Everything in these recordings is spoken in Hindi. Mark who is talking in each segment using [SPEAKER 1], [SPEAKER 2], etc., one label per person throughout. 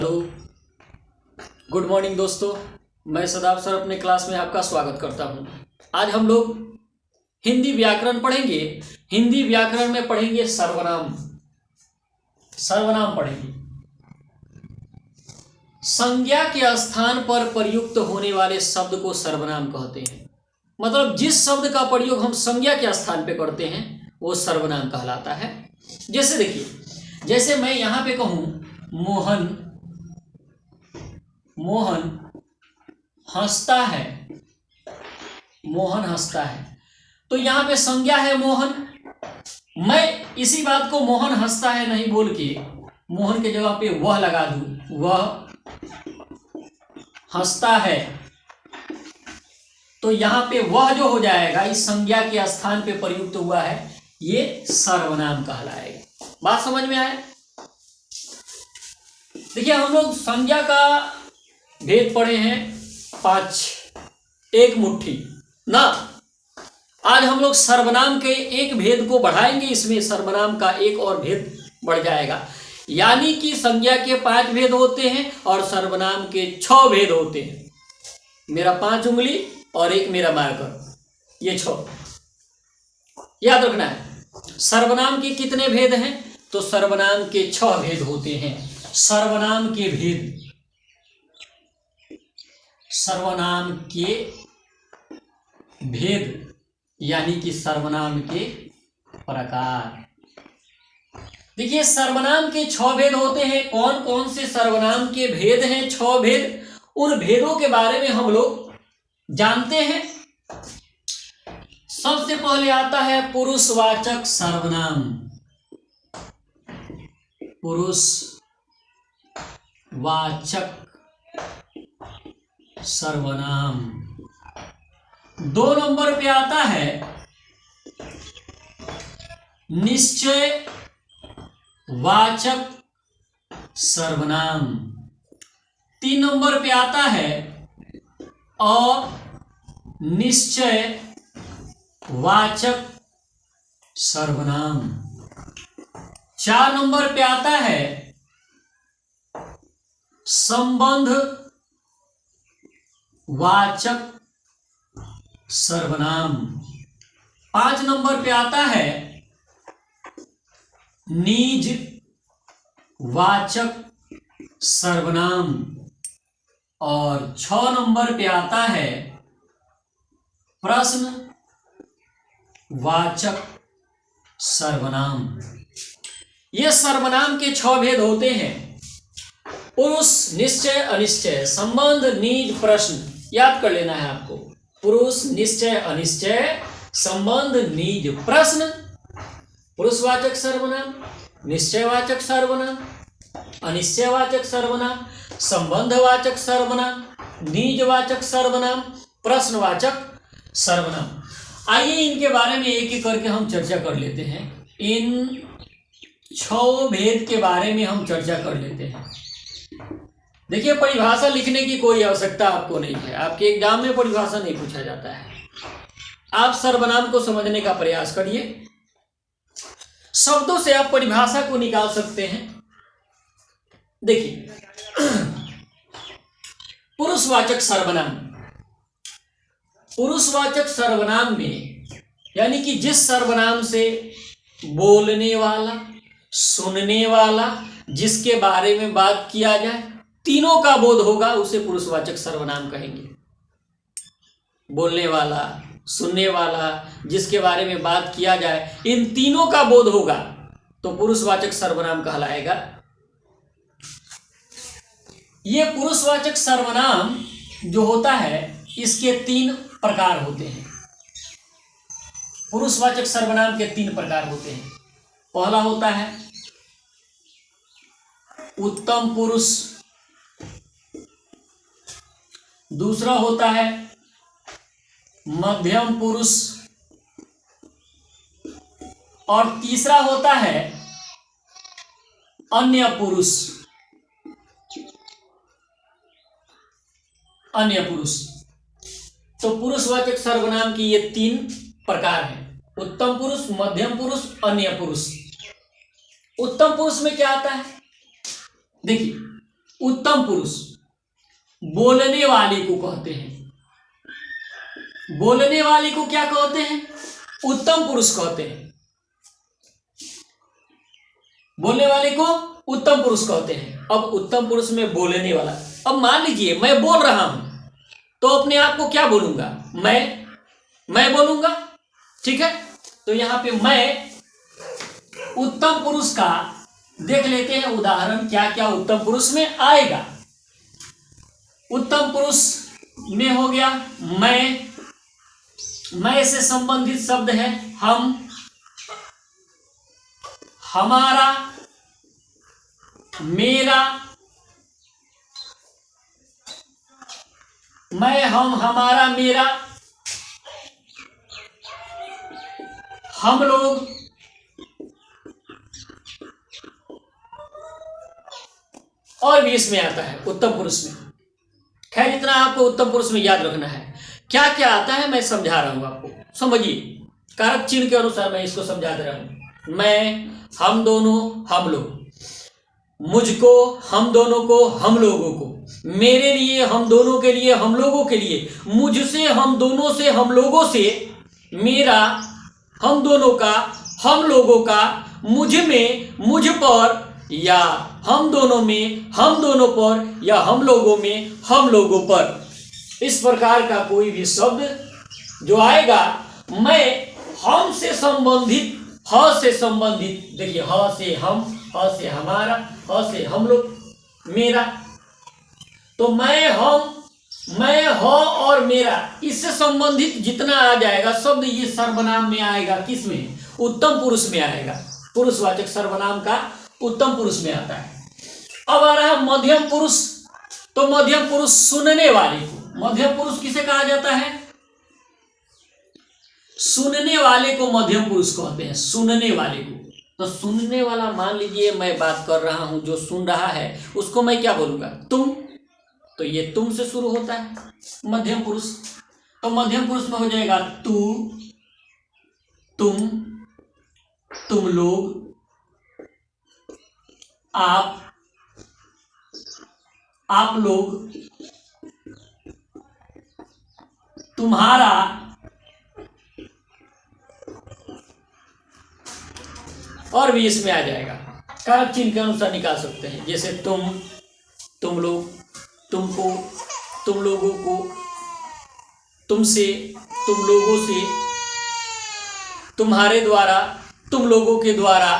[SPEAKER 1] हेलो, गुड मॉर्निंग दोस्तों। मैं सदाब सर अपने क्लास में आपका स्वागत करता हूं। आज हम लोग हिंदी व्याकरण पढ़ेंगे। हिंदी व्याकरण में पढ़ेंगे सर्वनाम। सर्वनाम पढ़ेंगे। संज्ञा के स्थान पर प्रयुक्त होने वाले शब्द को सर्वनाम कहते हैं। मतलब जिस शब्द का प्रयोग हम संज्ञा के स्थान पे करते हैं वो सर्वनाम कहलाता है। जैसे देखिए, जैसे मैं यहां पे कहूं मोहन हंसता है। मोहन हंसता है तो यहां पे संज्ञा है मोहन। मैं इसी बात को मोहन हंसता है नहीं बोल के मोहन के जगह पे वह लगा दूं, वह हंसता है, तो यहां पे वह जो हो जाएगा इस संज्ञा के स्थान पे प्रयुक्त हुआ है, ये सर्वनाम कहलाएगा। बात समझ में आए? देखिए, हम लोग संज्ञा का भेद पढ़े हैं 5, एक मुट्ठी ना। आज हम लोग सर्वनाम के एक भेद को बढ़ाएंगे। इसमें सर्वनाम का एक और भेद बढ़ जाएगा, यानी कि संज्ञा के 5 भेद होते हैं और सर्वनाम के 6 भेद होते हैं। मेरा 5 उंगली और एक मेरा मार्कर, ये 6 याद रखना है। सर्वनाम के कितने भेद हैं? तो सर्वनाम के 6 भेद होते हैं। सर्वनाम के भेद, सर्वनाम के भेद यानी कि सर्वनाम के प्रकार। देखिए, सर्वनाम के 6 भेद होते हैं। कौन कौन से सर्वनाम के भेद हैं? 6 भेद। उन भेदों के बारे में हम लोग जानते हैं। सबसे पहले आता है पुरुषवाचक सर्वनाम। पुरुषवाचक सर्वनाम। 2 नंबर पे आता है निश्चयवाचक सर्वनाम। 3 नंबर पे आता है अनिश्चयवाचक सर्वनाम। 4 नंबर पे आता है संबंधवाचक सर्वनाम। 5 नंबर पे आता है निजवाचक सर्वनाम। और 6 नंबर पे आता है प्रश्नवाचक सर्वनाम। ये सर्वनाम के 6 भेद होते हैं। पुरुष, निश्चय, अनिश्चय, संबंध, निज, प्रश्न। याद कर लेना है आपको। पुरुष, निश्चय, अनिश्चय, संबंध, निज, प्रश्न। पुरुषवाचक सर्वनाम, निश्चयवाचक सर्वनाम, अनिश्चयवाचक सर्वनाम, संबंधवाचक सर्वनाम, निजवाचक सर्वनाम, प्रश्नवाचक सर्वनाम। आइए इनके बारे में एक एक करके हम चर्चा कर लेते हैं। इन 6 भेद के बारे में हम चर्चा कर लेते हैं। देखिए, परिभाषा लिखने की कोई आवश्यकता आपको नहीं है। आपके एग्जाम में परिभाषा नहीं पूछा जाता है। आप सर्वनाम को समझने का प्रयास करिए। शब्दों से आप परिभाषा को निकाल सकते हैं। देखिए, पुरुषवाचक सर्वनाम। पुरुषवाचक सर्वनाम में यानी कि जिस सर्वनाम से बोलने वाला, सुनने वाला, जिसके बारे में बात किया जाए, तीनों का बोध होगा, उसे पुरुषवाचक सर्वनाम कहेंगे। बोलने वाला, सुनने वाला, जिसके बारे में बात किया जाए, इन तीनों का बोध होगा तो पुरुषवाचक सर्वनाम कहलाएगा। ये पुरुषवाचक सर्वनाम जो होता है, इसके 3 प्रकार होते हैं। पुरुषवाचक सर्वनाम के 3 प्रकार होते हैं। पहला होता है उत्तम पुरुष, दूसरा होता है मध्यम पुरुष, और तीसरा होता है अन्य पुरुष। अन्य पुरुष। तो पुरुषवाचक सर्वनाम की ये 3 प्रकार हैं। उत्तम पुरुष, मध्यम पुरुष, अन्य पुरुष। उत्तम पुरुष में क्या आता है? देखिए, उत्तम पुरुष बोलने वाले को कहते हैं। बोलने वाले को क्या कहते हैं? उत्तम पुरुष कहते हैं। बोलने वाले को उत्तम पुरुष कहते हैं। अब उत्तम पुरुष में बोलने वाला, अब मान लीजिए मैं बोल रहा हूं तो अपने आप को क्या बोलूंगा? मैं बोलूंगा, ठीक है। तो यहां पे मैं उत्तम पुरुष का देख लेते हैं उदाहरण, क्या क्या उत्तम पुरुष में आएगा। उत्तम पुरुष में हो गया मैं से संबंधित शब्द है हम, हमारा, मेरा, मैं, हम, हमारा, मेरा, हम लोग, और भी इसमें आता है उत्तम पुरुष में। खैर इतना आपको उत्तम पुरुष में याद रखना है। क्या क्या आता है मैं समझा रहा हूं आपको, समझिए। कारक चिन्ह के अनुसार मैं इसको समझा दे रहा हूं। मैं, हम दोनों, हम लोग, मुझको, हम दोनों को, हम लोगों को, मेरे लिए, हम दोनों के लिए, हम लोगों के लिए, मुझसे, हम दोनों से, हम लोगों से, मेरा, हम दोनों का, हम लोगों का, मुझ में, मुझ पर, या हम दोनों में, हम दोनों पर, या हम लोगों में, हम लोगों पर। इस प्रकार का कोई भी शब्द जो आएगा, मैं हम से संबंधित, ह से संबंधित, देखिए ह से हम, ह से हमारा, ह से हम लोग, मेरा, तो मैं, हम, मैं, ह और मेरा, इससे संबंधित जितना आ जाएगा शब्द ये सर्वनाम में आएगा। किस में? उत्तम पुरुष में आएगा। पुरुषवाचक सर्वनाम का उत्तम पुरुष में आता है। अब आ रहा मध्यम पुरुष। तो मध्यम पुरुष सुनने वाले को, मध्यम पुरुष किसे कहा जाता है? सुनने वाले को मध्यम पुरुष कहते हैं, सुनने वाले को। तो सुनने वाला, मान लीजिए मैं बात कर रहा हूं, जो सुन रहा है उसको मैं क्या बोलूंगा? तुम। तो ये तुम से शुरू होता है मध्यम पुरुष। तो मध्यम पुरुष में हो जाएगा तू, तुम, तुम लोग, आप लोग, तुम्हारा, और भी इसमें आ जाएगा। कारक चिन्ह के अनुसार निकाल सकते हैं, जैसे तुम, तुम लोग, तुमको, तुम लोगों को, तुमसे, तुम लोगों से, तुम्हारे द्वारा, तुम लोगों के द्वारा,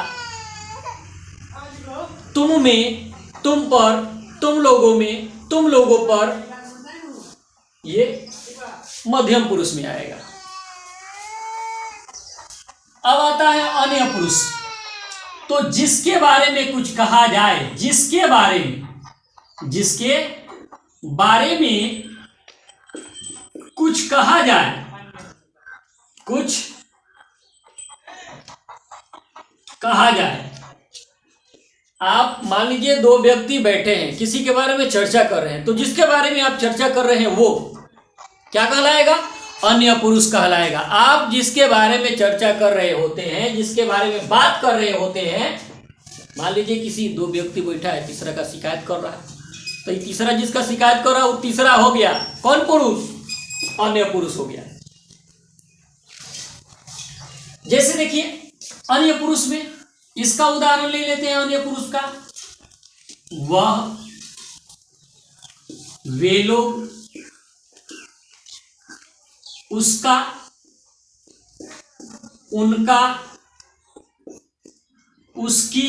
[SPEAKER 1] तुम में, तुम पर, तुम लोगों में, तुम लोगों पर, ये मध्यम पुरुष में आएगा। अब आता है अन्य पुरुष। तो जिसके बारे में कुछ कहा जाए, जिसके बारे में कुछ कहा जाए, कुछ कहा जाए। आप मान लीजिए दो व्यक्ति बैठे हैं, किसी के बारे में चर्चा कर रहे हैं, तो जिसके बारे में आप चर्चा कर रहे हैं वो क्या कहलाएगा? अन्य पुरुष कहलाएगा। आप जिसके बारे में चर्चा कर रहे होते हैं, जिसके बारे में बात कर रहे होते हैं, मान लीजिए किसी दो व्यक्ति बैठा है, तीसरा का शिकायत कर रहा है, तो तीसरा जिसका शिकायत कर रहा है वो तीसरा हो गया कौन पुरुष? अन्य पुरुष हो गया। जैसे देखिए अन्य पुरुष में इसका उदाहरण ले लेते हैं। अन्य पुरुष का, वह, वे लोग, उसका, उनका, उसकी,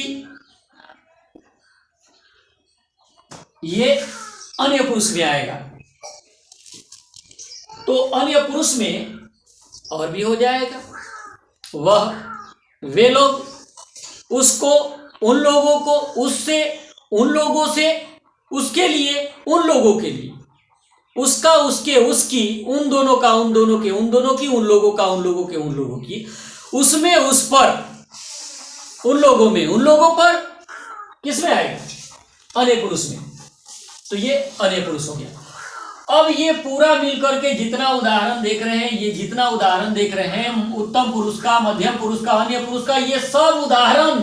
[SPEAKER 1] ये अन्य पुरुष में आएगा। तो अन्य पुरुष में और भी हो जाएगा, वह, वे लोग, उसको, उन लोगों को, उससे, उन लोगों से, उसके लिए, उन लोगों के लिए, उसका, उसके, उसकी, उन दोनों का, उन दोनों के, उन दोनों की, उन लोगों का, उन लोगों के, उन लोगों की, उसमें, उस पर, उन लोगों में, उन लोगों पर, किस में आएगा? अन्य पुरुष में। तो ये अन्य पुरुष हो गया। अब ये पूरा मिलकर के जितना उदाहरण देख रहे हैं, ये जितना उदाहरण देख रहे हैं उत्तम पुरुष का, मध्यम पुरुष का, अन्य पुरुष का, ये सब उदाहरण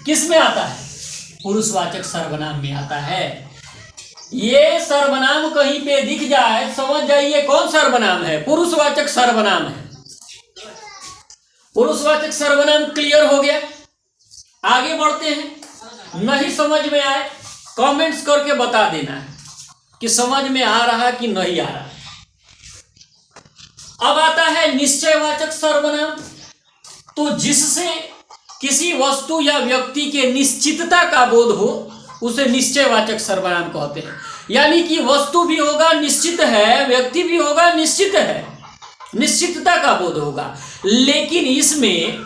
[SPEAKER 1] किस में आता है? पुरुषवाचक सर्वनाम में आता है। ये सर्वनाम कहीं पे दिख जाए समझ जाइए कौन सर्वनाम है, पुरुषवाचक सर्वनाम है। पुरुषवाचक सर्वनाम क्लियर हो गया। आगे बढ़ते हैं। नहीं समझ में आए कमेंट्स करके बता देना है कि समझ में आ रहा कि नहीं आ रहा। अब आता है निश्चयवाचक सर्वनाम। तो जिससे किसी वस्तु या व्यक्ति के निश्चितता का बोध हो उसे निश्चयवाचक सर्वनाम कहते हैं। यानी कि वस्तु भी होगा निश्चित है, व्यक्ति भी होगा निश्चित है, निश्चितता का बोध होगा। लेकिन इसमें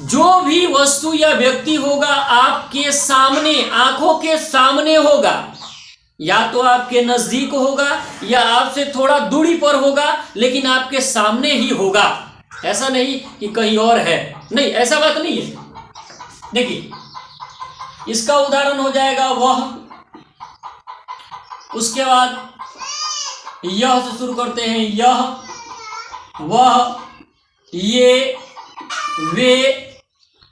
[SPEAKER 1] जो भी वस्तु या व्यक्ति होगा आपके सामने, आंखों के सामने होगा, या तो आपके नजदीक होगा या आपसे थोड़ा दूरी पर होगा, लेकिन आपके सामने ही होगा। ऐसा नहीं कि कहीं और है, नहीं, ऐसा बात नहीं है। देखिए इसका उदाहरण हो जाएगा वह, उसके बाद यह से शुरू करते हैं, यह, वह, ये, वे।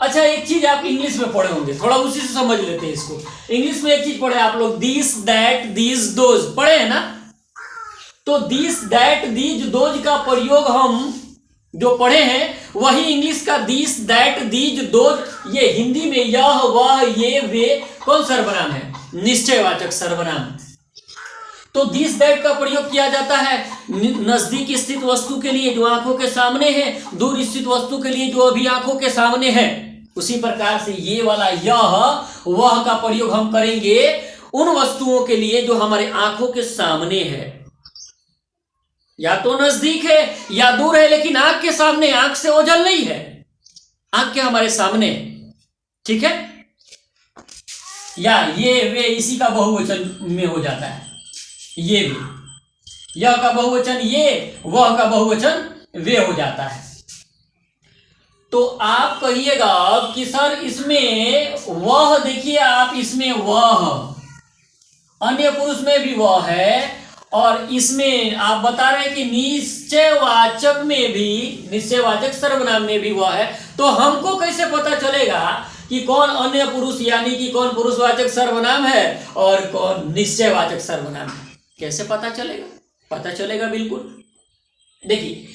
[SPEAKER 1] अच्छा एक चीज आप इंग्लिश में पढ़े होंगे, थोड़ा उसी से समझ लेते हैं इसको। इंग्लिश में एक चीज पढ़े आप लोग, दिस, दैट, दीज, दोज पढ़े हैं ना। तो दिस, दैट, दीज, दोज का प्रयोग हम जो पढ़े हैं वही इंग्लिश का दिस, दैट, दीज, दोज, ये हिंदी में यह, वह, ये, वे कौन सर्वनाम है? निश्चयवाचक सर्वनाम। तो दिस, दैट का प्रयोग किया जाता है नजदीक स्थित वस्तु के लिए जो आंखों के सामने है, दूर स्थित वस्तु के लिए जो अभी आंखों के सामने है। उसी प्रकार से ये वाला यह, वह का प्रयोग हम करेंगे उन वस्तुओं के लिए जो हमारे आंखों के सामने है, या तो नजदीक है या दूर है, लेकिन आंख के सामने, आंख से ओझल नहीं है, आंख के हमारे सामने। ठीक है। या ये, वे इसी का बहुवचन में हो जाता है, ये भी, यह का बहुवचन ये, वह का बहुवचन वे हो जाता है। तो आप कहिएगा कि सर इसमें वह, देखिए आप इसमें वह, अन्य पुरुष में भी वह है, और इसमें आप बता रहे हैं कि निश्चयवाचक में भी, निश्चयवाचक सर्वनाम में भी वह है। तो हमको कैसे पता चलेगा कि कौन अन्य पुरुष यानी कि कौन पुरुषवाचक सर्वनाम है और कौन निश्चयवाचक सर्वनाम है? कैसे पता चलेगा? पता चलेगा बिल्कुल। देखिए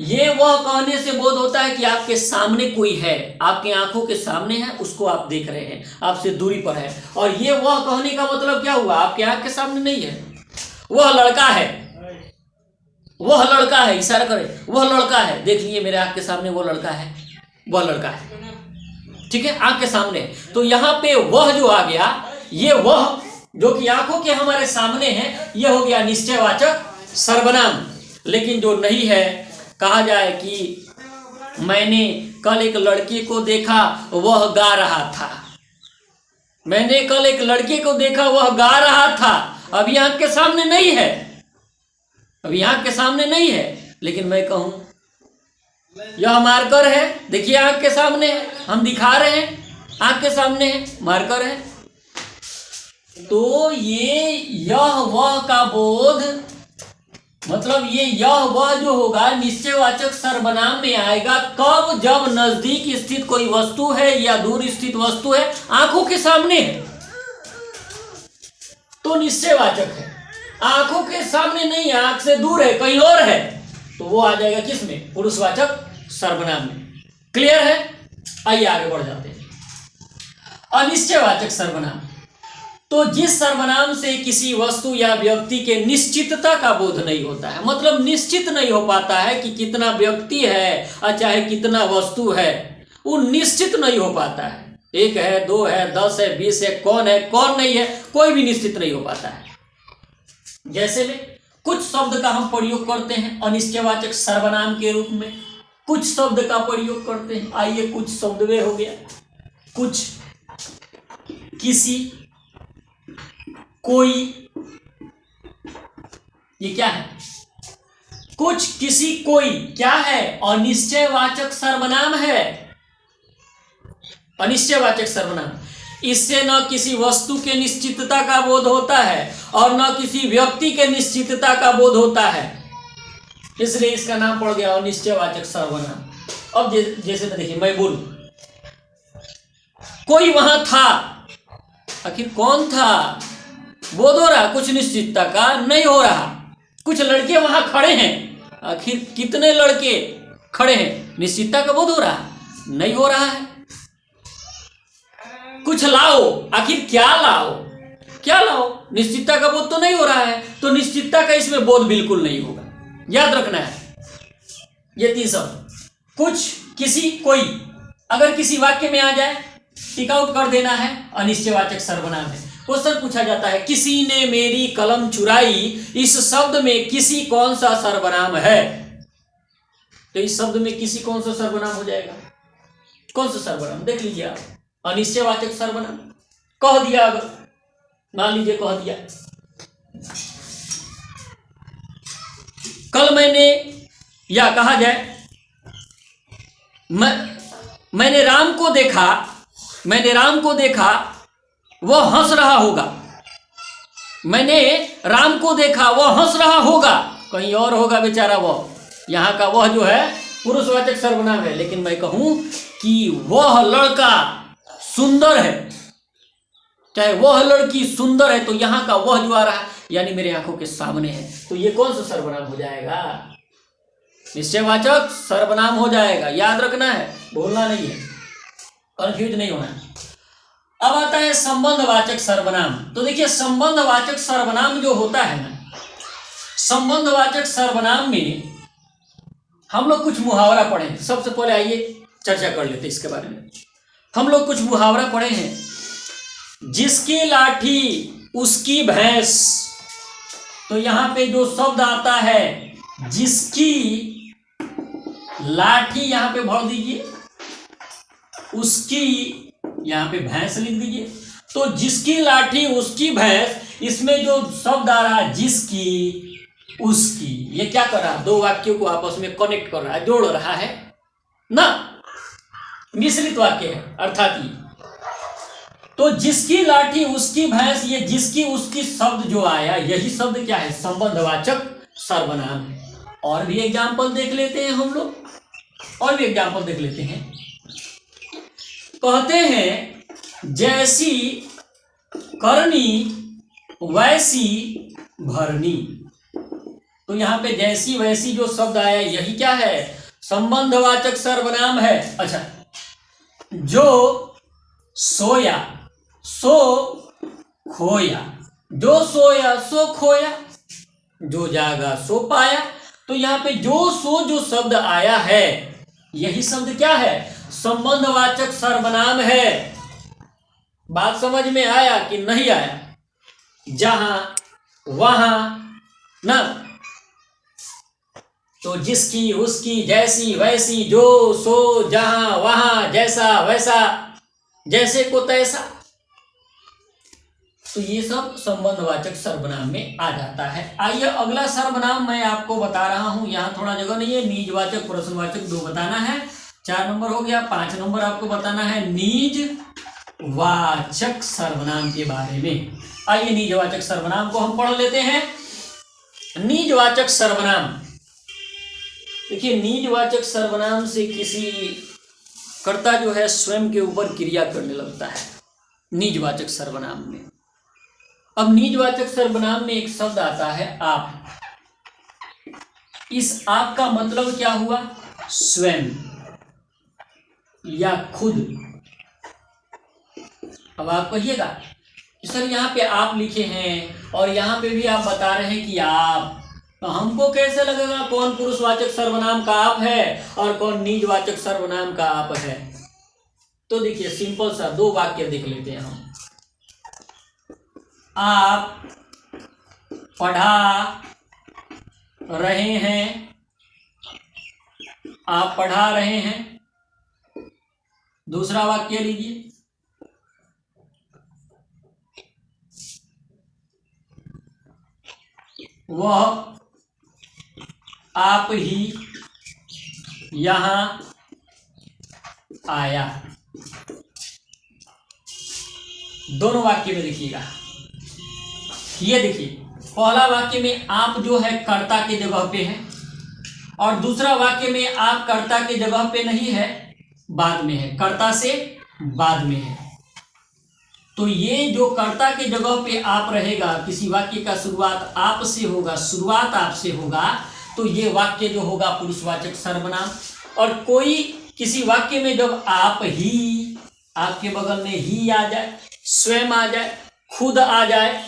[SPEAKER 1] ये वह कहने से बोध होता है कि आपके सामने कोई है, आपके आंखों के सामने है, उसको आप देख रहे हैं, आपसे दूरी पर है। और ये वह कहने का मतलब क्या हुआ? आपके आंख के सामने नहीं है, वह लड़का है, वह लड़का है, इशारा करें, वह लड़का है, देख लिए मेरे आंख के सामने वो लड़का है, वह लड़का है। ठीक है, आंख के सामने। तो यहाँ पे वह जो आ गया, ये वह जो कि आंखों के हमारे सामने है, यह हो गया निश्चयवाचक सर्वनाम। लेकिन जो नहीं है, कहा जाए कि मैंने कल एक लड़के को देखा वह गा रहा था, मैंने कल एक लड़के को देखा वह गा रहा था। अभी आंख के सामने नहीं है, अभी आंख के सामने नहीं है, लेकिन मैं कहूं यह मार्कर है, देखिए आंख के सामने है, हम दिखा रहे हैं, आंख के सामने है, मार्कर है। तो ये यह वह का बोध, मतलब ये यह वह जो होगा निश्चयवाचक सर्वनाम में आएगा कब? जब नजदीक स्थित कोई वस्तु है या दूर स्थित वस्तु है, आंखों के सामने है तो निश्चयवाचक है। आंखों के सामने नहीं, आंख से दूर है, कहीं और है, तो वो आ जाएगा किसमें? पुरुषवाचक सर्वनाम में। क्लियर है? आइए आगे बढ़ जाते हैं। अनिश्चयवाचक सर्वनाम, तो जिस सर्वनाम से किसी वस्तु या व्यक्ति के निश्चितता का बोध नहीं होता है, मतलब निश्चित नहीं हो पाता है कि कितना व्यक्ति है और चाहे कितना वस्तु है, वो निश्चित नहीं हो पाता है। 1 है, 2 है, 10 है, 20 है, कौन नहीं है, कोई भी निश्चित नहीं हो पाता है। जैसे में कुछ शब्द का हम प्रयोग करते हैं अनिश्चयवाचक सर्वनाम के रूप में, कुछ शब्द का प्रयोग करते हैं। आइए कुछ शब्द वे हो गया, कुछ, किसी, कोई, ये क्या है? कुछ, किसी, कोई क्या है? अनिश्चयवाचक सर्वनाम है, अनिश्चयवाचक सर्वनाम। इससे न किसी वस्तु के निश्चितता का बोध होता है और न किसी व्यक्ति के निश्चितता का बोध होता है, इसलिए इसका नाम पड़ गया अनिश्चयवाचक सर्वनाम। अब जैसे देखिए मैं बोलूं कोई वहां था, आखिर कौन था? बोध हो रहा, कुछ निश्चितता का नहीं हो रहा। कुछ लड़के वहां खड़े हैं, आखिर कितने लड़के खड़े हैं, निश्चितता का बोध हो रहा, नहीं हो रहा है। कुछ लाओ, आखिर क्या लाओ, क्या लाओ, निश्चितता का बोध तो नहीं हो रहा है, तो निश्चितता का इसमें बोध बिल्कुल नहीं होगा। याद रखना है ये 3 शब्द। कुछ, किसी, कोई, अगर किसी वाक्य में आ जाए टिक आउट कर देना है, अनिश्चयवाचक सर्वनाम है। क्वेश्चन पूछा जाता है किसी ने मेरी कलम चुराई, इस शब्द में किसी कौन सा सर्वनाम है? तो इस शब्द में किसी कौन सा सर्वनाम हो जाएगा? कौन सा सर्वनाम देख लीजिए आप, अनिश्चयवाचक सर्वनाम। कह दिया, अगर मान लीजिए कह दिया कल मैंने, या कहा जाए मैंने राम को देखा, मैंने राम को देखा, वह हंस रहा होगा। मैंने राम को देखा, वह हंस रहा होगा, कहीं और होगा बेचारा वह, यहाँ का वह जो है पुरुषवाचक सर्वनाम है। लेकिन मैं कहूं कि वह लड़का सुंदर है, चाहे वह लड़की सुंदर है, तो यहाँ का वह जो आ रहा है यानी मेरे आंखों के सामने है, तो ये कौन सा सर्वनाम हो जाएगा? निश्चयवाचक सर्वनाम हो जाएगा। याद रखना है, भूलना नहीं है, कंफ्यूज नहीं होना है। अब आता है संबंधवाचक सर्वनाम। तो देखिए संबंधवाचक सर्वनाम जो होता है ना, संबंधवाचक सर्वनाम में हम लोग कुछ मुहावरा पढ़े हैं। सबसे पहले आइए चर्चा कर लेते हैं इसके बारे में। हम लोग कुछ मुहावरा पढ़े हैं, जिसकी लाठी उसकी भैंस। तो यहां पे जो शब्द आता है जिसकी लाठी, यहां पे भर दीजिए, उसकी यहां पे भैंस लिख दीजिए। तो जिसकी लाठी उसकी भैंस, इसमें जो शब्द आ रहा है जिसकी उसकी, ये क्या कर रहा है? 2 वाक्यों को आपस में कनेक्ट कर रहा है, जोड़ रहा है ना, मिश्रित वाक्य है अर्थात ये। तो जिसकी लाठी उसकी भैंस, ये जिसकी उसकी शब्द जो आया, यही शब्द क्या है? संबंधवाचक सर्वनाम है। और भी एग्जाम्पल देख लेते हैं हम लोग, और भी एग्जाम्पल देख लेते हैं। कहते हैं जैसी करनी वैसी भरनी। तो यहां पे जैसी वैसी जो शब्द आया, यही क्या है? संबंधवाचक सर्वनाम है। अच्छा, जो सोया सो खोया, जो सोया सो खोया, जो जागा सो पाया। तो यहां पे जो सो जो शब्द आया है, यही शब्द क्या है? संबंधवाचक सर्वनाम है। बात समझ में आया कि नहीं आया? जहां वहां ना, तो जिसकी उसकी जैसी वैसी, जो सो जहां वहां, जैसा वैसा, जैसे को तैसा, तो ये सब संबंधवाचक सर्वनाम में आ जाता है। आइए अगला सर्वनाम मैं आपको बता रहा हूं, यहाँ थोड़ा जगह नहीं है। निजवाचक प्रश्नवाचक 2 बताना है, 4 नंबर हो गया। 5 नंबर आपको बताना है निजवाचक सर्वनाम के बारे में। आइए निजवाचक सर्वनाम को हम पढ़ लेते हैं। निजवाचक सर्वनाम, देखिए निजवाचक सर्वनाम से किसी कर्ता जो है स्वयं के ऊपर क्रिया करने लगता है निजवाचक सर्वनाम में। अब निजवाचक सर्वनाम में एक शब्द आता है आप। इस आप का मतलब क्या हुआ? स्वयं या खुद। अब आप कहिएगा कि सर यहाँ पे आप लिखे हैं और यहाँ पे भी आप बता रहे हैं कि आप, तो हमको कैसे लगेगा कौन पुरुषवाचक सर्वनाम का आप है और कौन निजवाचक सर्वनाम का आप है? तो देखिए सिंपल सा 2 वाक्य देख लेते हैं हम। आप पढ़ा रहे हैं, आप पढ़ा रहे हैं। दूसरा वाक्य लीजिए, वह आप ही यहां आया। दोनों वाक्य में देखिएगा, ये देखिए पहला वाक्य में आप जो है कर्ता की जगह पे है और दूसरा वाक्य में आप कर्ता की जगह पे नहीं है, बाद में है, कर्ता से बाद में है। तो ये जो कर्ता के जगह पे आप रहेगा, किसी वाक्य का शुरुआत आप से होगा, शुरुआत आपसे होगा, तो ये वाक्य जो होगा पुरुषवाचक सर्वनाम। और कोई किसी वाक्य में जब आप ही, आपके बगल में ही आ जाए, स्वयं आ जाए, खुद आ जाए,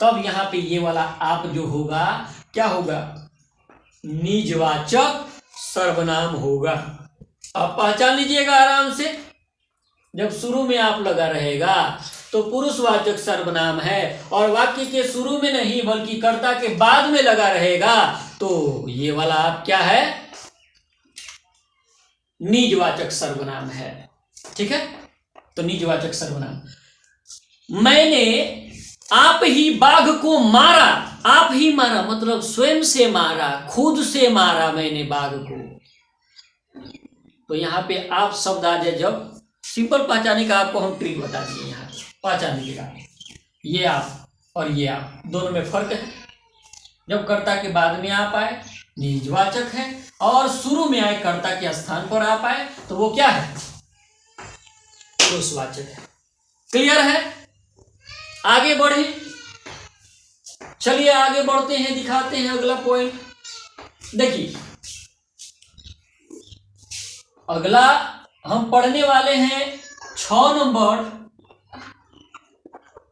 [SPEAKER 1] तब यहाँ पे ये वाला आप जो होगा क्या होगा, निजवाचक सर्वनाम होगा। आप पहचान लीजिएगा आराम से। जब शुरू में आप लगा रहेगा तो पुरुषवाचक सर्वनाम है, और वाक्य के शुरू में नहीं बल्कि कर्ता के बाद में लगा रहेगा तो ये वाला आप क्या है, निजवाचक सर्वनाम है। ठीक है, तो निजवाचक सर्वनाम। मैंने आप ही बाघ को मारा, आप ही मारा मतलब स्वयं से मारा, खुद से मारा मैंने बाघ को। तो यहाँ पे आप शब्द आ जाए जब, सिंपल पहचाने का आपको हम ट्रिक बता दिए। यहाँ पहचान लीजिएगा, ये आप और ये आप दोनों में फर्क है। जब कर्ता के बाद में आप आए निजवाचक है, और शुरू में आए कर्ता के स्थान पर आप आए तो वो क्या है, पुरुषवाचक है। क्लियर है? आगे बढ़े, चलिए आगे बढ़ते हैं, दिखाते हैं अगला पॉइंट। देखिए अगला हम पढ़ने वाले हैं 6 नंबर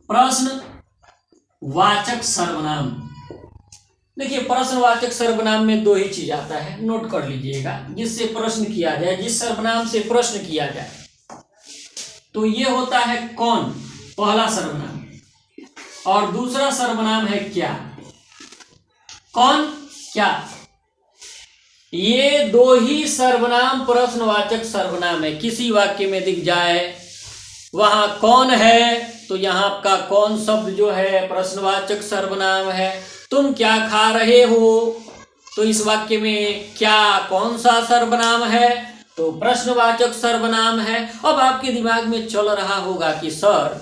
[SPEAKER 1] प्रश्न वाचक सर्वनाम। देखिए प्रश्नवाचक सर्वनाम में 2 ही चीज आता है, नोट कर लीजिएगा। जिससे प्रश्न किया जाए, जिस सर्वनाम से प्रश्न किया जाए, तो ये होता है कौन, पहला सर्वनाम, और दूसरा सर्वनाम है क्या। कौन क्या, ये 2 ही सर्वनाम प्रश्नवाचक सर्वनाम है। किसी वाक्य में दिख जाए वहां कौन है तो यहाँ का कौन शब्द जो है प्रश्नवाचक सर्वनाम है। तुम क्या खा रहे हो तो इस वाक्य में क्या, कौन सा सर्वनाम है, तो प्रश्नवाचक सर्वनाम है। अब आपके दिमाग में चल रहा होगा कि सर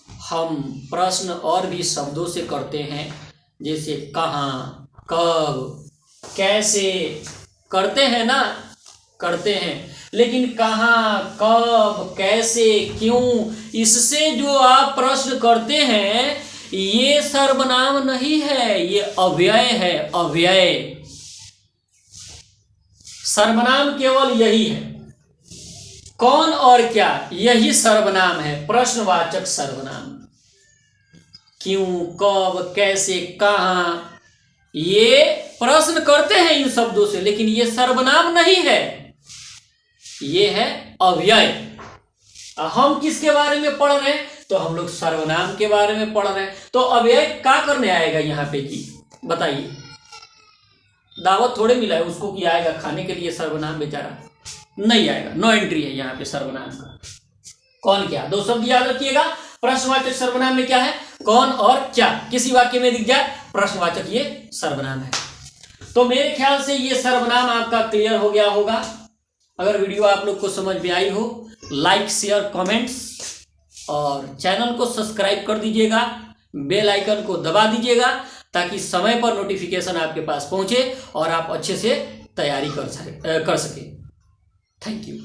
[SPEAKER 1] हम प्रश्न और भी शब्दों से करते हैं, जैसे कहाँ, कब, कैसे, करते हैं ना, करते हैं, लेकिन कहाँ, कब, कैसे, क्यों, इससे जो आप प्रश्न करते हैं ये सर्वनाम नहीं है, ये अव्यय है। अव्यय सर्वनाम केवल यही है, कौन और क्या, यही सर्वनाम है प्रश्नवाचक सर्वनाम। क्यों, कब, कैसे, कहाँ, ये प्रश्न करते हैं इन शब्दों से, लेकिन ये सर्वनाम नहीं है, ये है अव्यय। हम किसके बारे में पढ़ रहे हैं, तो हम लोग सर्वनाम के बारे में पढ़ रहे हैं। तो अव्यय क्या करने आएगा यहाँ पे की, बताइए। दावत थोड़े मिला है उसको कि आएगा खाने के लिए सर्वनाम, बेचारा नहीं आएगा, नो एंट्री है यहाँ पे सर्वनाम का। कौन क्या, 2 शब्द याद रखिएगा। प्रश्नवाचक सर्वनाम में क्या है, कौन और क्या, किसी वाक्य में दिख जाए प्रश्नवाचक ये सर्वनाम है। तो मेरे ख्याल से ये सर्वनाम आपका क्लियर हो गया होगा। अगर वीडियो आप लोग को समझ में आई हो, लाइक, शेयर, कमेंट्स और चैनल को सब्सक्राइब कर दीजिएगा, बेल आइकन को दबा दीजिएगा, ताकि समय पर नोटिफिकेशन आपके पास पहुंचे और आप अच्छे से तैयारी कर सके। Thank you.